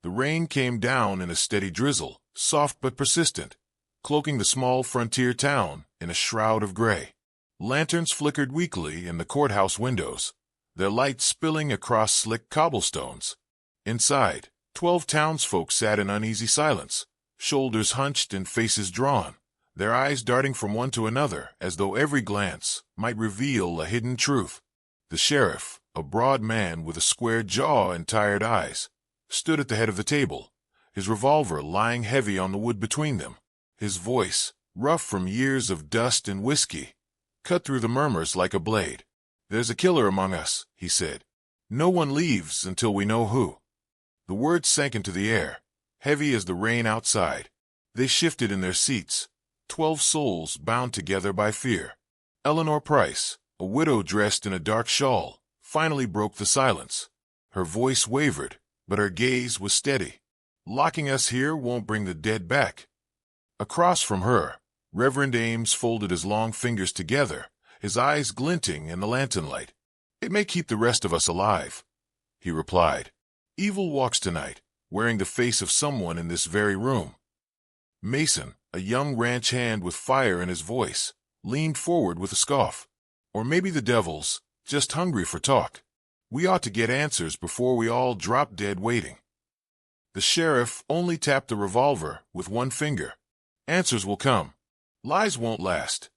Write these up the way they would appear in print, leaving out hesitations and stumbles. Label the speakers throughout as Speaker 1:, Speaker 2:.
Speaker 1: The rain came down in a steady drizzle, soft but persistent, cloaking the small frontier town in a shroud of gray. Lanterns flickered weakly in the courthouse windows, their light spilling across slick cobblestones. Inside, 12 townsfolk sat in uneasy silence, shoulders hunched and faces drawn, their eyes darting from one to another as though every glance might reveal a hidden truth. The sheriff, a broad man with a square jaw and tired eyes, stood at the head of the table, his revolver lying heavy on the wood between them. His voice, rough from years of dust and whiskey, cut through the murmurs like a blade. "There's a killer among us," he said. "No one leaves until we know who." The words sank into the air, heavy as the rain outside. They shifted in their seats, 12 souls bound together by fear. Eleanor Price, a widow dressed in a dark shawl, finally broke the silence. Her voice wavered, but her gaze was steady. "Locking us here won't bring the dead back." Across from her, Reverend Ames folded his long fingers together, his eyes glinting in the lantern light. "It may keep the rest of us alive," he replied. "Evil walks tonight, wearing the face of someone in this very room." Mason, a young ranch hand with fire in his voice, leaned forward with a scoff. "Or maybe the devil's just hungry for talk. We ought to get answers before we all drop dead waiting." The sheriff only tapped the revolver with one finger. "Answers will come. Lies won't last."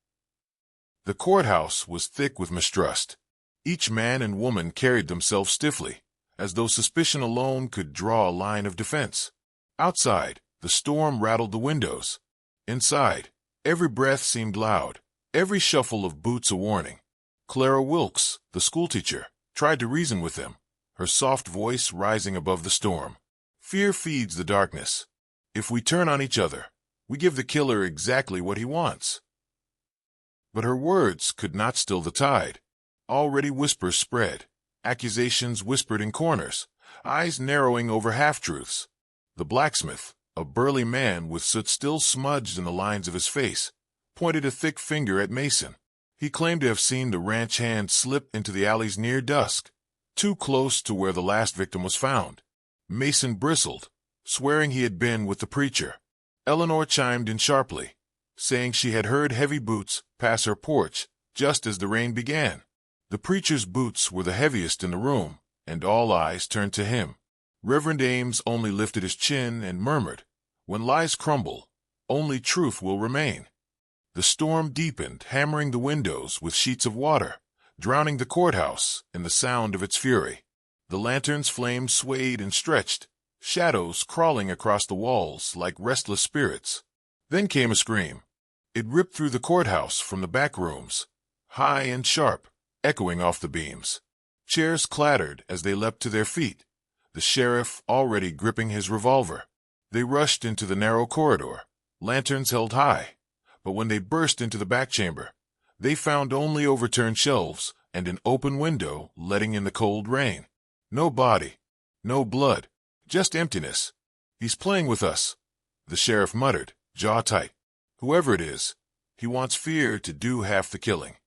Speaker 1: The courthouse was thick with mistrust. Each man and woman carried themselves stiffly, as though suspicion alone could draw a line of defense. Outside, the storm rattled the windows. Inside, every breath seemed loud, every shuffle of boots a warning. Clara Wilkes, the schoolteacher, tried to reason with them, her soft voice rising above the storm. "Fear feeds the darkness. If we turn on each other, we give the killer exactly what he wants." But her words could not still the tide. Already whispers spread, accusations whispered in corners, eyes narrowing over half-truths. The blacksmith, a burly man with soot still smudged in the lines of his face, pointed a thick finger at Mason. He claimed to have seen the ranch hand slip into the alleys near dusk, too close to where the last victim was found. Mason bristled, swearing he had been with the preacher. Eleanor chimed in sharply, saying she had heard heavy boots pass her porch just as the rain began. The preacher's boots were the heaviest in the room, and all eyes turned to him. Reverend Ames only lifted his chin and murmured, "When lies crumble, only truth will remain." The storm deepened, hammering the windows with sheets of water, drowning the courthouse in the sound of its fury. The lantern's flames swayed and stretched, shadows crawling across the walls like restless spirits. Then came a scream. It ripped through the courthouse from the back rooms, high and sharp, echoing off the beams. Chairs clattered as they leapt to their feet, the sheriff already gripping his revolver. They rushed into the narrow corridor, lanterns held high, but when they burst into the back chamber, they found only overturned shelves and an open window letting in the cold rain. No body, no blood, just emptiness. "He's playing with us," the sheriff muttered, jaw tight. "Whoever it is, he wants fear to do half the killing."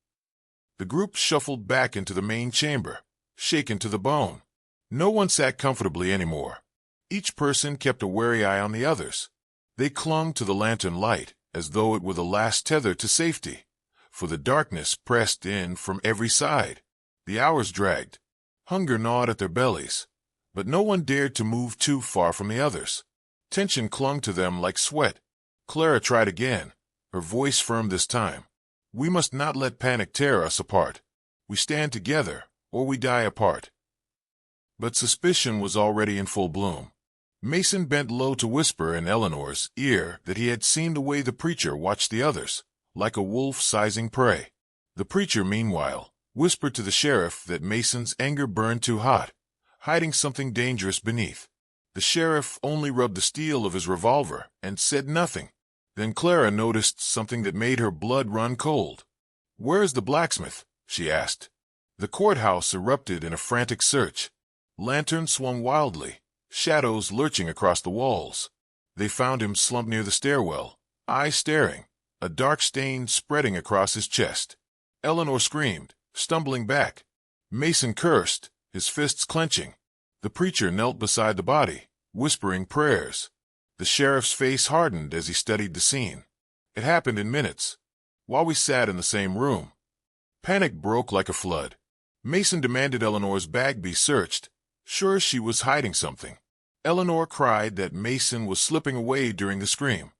Speaker 1: The group shuffled back into the main chamber, shaken to the bone. No one sat comfortably anymore. Each person kept a wary eye on the others. They clung to the lantern light as though it were the last tether to safety, for the darkness pressed in from every side. The hours dragged. Hunger gnawed at their bellies, but no one dared to move too far from the others. Tension clung to them like sweat. Clara tried again, her voice firm this time. "We must not let panic tear us apart. We stand together, or we die apart." But suspicion was already in full bloom. Mason bent low to whisper in Eleanor's ear that he had seen the way the preacher watched the others, like a wolf sizing prey. The preacher, meanwhile, whispered to the sheriff that Mason's anger burned too hot, hiding something dangerous beneath. The sheriff only rubbed the steel of his revolver and said nothing. Then Clara noticed something that made her blood run cold. "Where is the blacksmith?" she asked. The courthouse erupted in a frantic search. Lanterns swung wildly, shadows lurching across the walls. They found him slumped near the stairwell, eyes staring, a dark stain spreading across his chest. Eleanor screamed, stumbling back. Mason cursed, his fists clenching. The preacher knelt beside the body, whispering prayers. The sheriff's face hardened as he studied the scene. It happened in minutes, while we sat in the same room. Panic broke like a flood. Mason demanded Eleanor's bag be searched, sure she was hiding something. Eleanor cried that Mason was slipping away during the scream.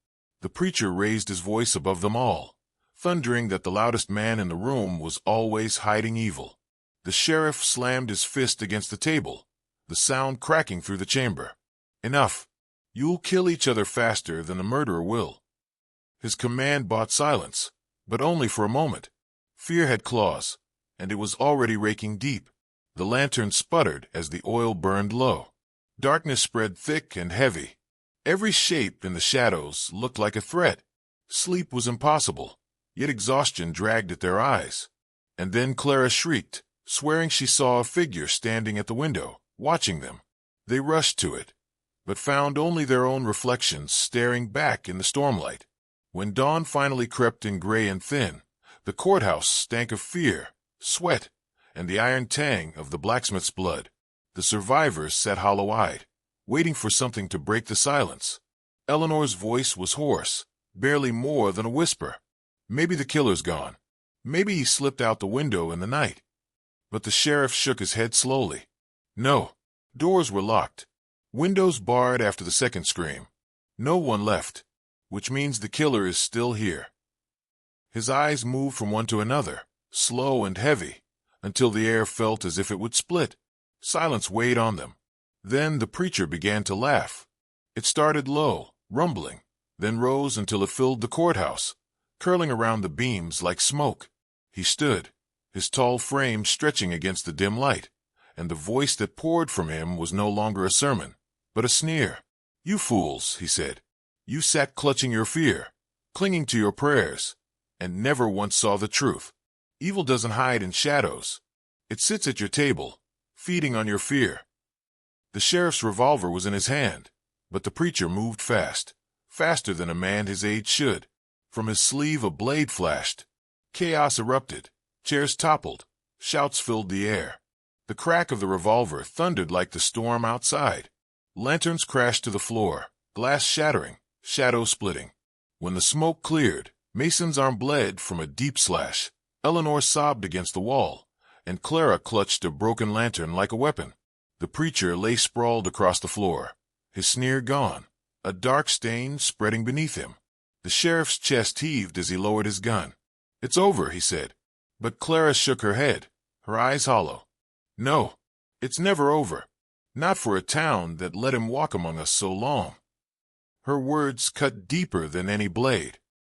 Speaker 1: The preacher raised his voice above them all, thundering that the loudest man in the room was always hiding evil. The sheriff slammed his fist against the table, the sound cracking through the chamber. Enough. You'll kill each other faster than the murderer will. His command bought silence, but only for a moment. Fear had claws, and it was already raking deep. The lantern sputtered as the oil burned low. Darkness spread thick and heavy. Every shape in the shadows looked like a threat. Sleep was impossible, yet exhaustion dragged at their eyes. And then Clara shrieked, swearing she saw a figure standing at the window, watching them. They rushed to it, but found only their own reflections staring back in the stormlight. When dawn finally crept in gray and thin, the courthouse stank of fear, sweat, and the iron tang of the blacksmith's blood. The survivors sat hollow-eyed, waiting for something to break the silence. Eleanor's voice was hoarse, barely more than a whisper. Maybe the killer's gone. Maybe he slipped out the window in the night. But the sheriff shook his head slowly. No. Doors were locked. Windows barred after the second scream. No one left, which means the killer is still here. His eyes moved from one to another, slow and heavy, until the air felt as if it would split. Silence weighed on them. Then the preacher began to laugh. It started low, rumbling, then rose until it filled the courthouse, curling around the beams like smoke. He stood, his tall frame stretching against the dim light, and the voice that poured from him was no longer a sermon, but a sneer. You fools, he said. You sat clutching your fear, clinging to your prayers, and never once saw the truth. Evil doesn't hide in shadows. It sits at your table, feeding on your fear. The sheriff's revolver was in his hand, but the preacher moved fast, faster than a man his age should. From his sleeve a blade flashed. Chaos erupted. Chairs toppled. Shouts filled the air. The crack of the revolver thundered like the storm outside. Lanterns crashed to the floor, glass shattering, shadow splitting. When the smoke cleared, Mason's arm bled from a deep slash. Eleanor sobbed against the wall, and Clara clutched a broken lantern like a weapon. The preacher lay sprawled across the floor, his sneer gone, a dark stain spreading beneath him. The sheriff's chest heaved as he lowered his gun. It's over, he said. But Clara shook her head, her eyes hollow. No, it's never over. Not for a town that let him walk among us so long. Her words cut deeper than any blade.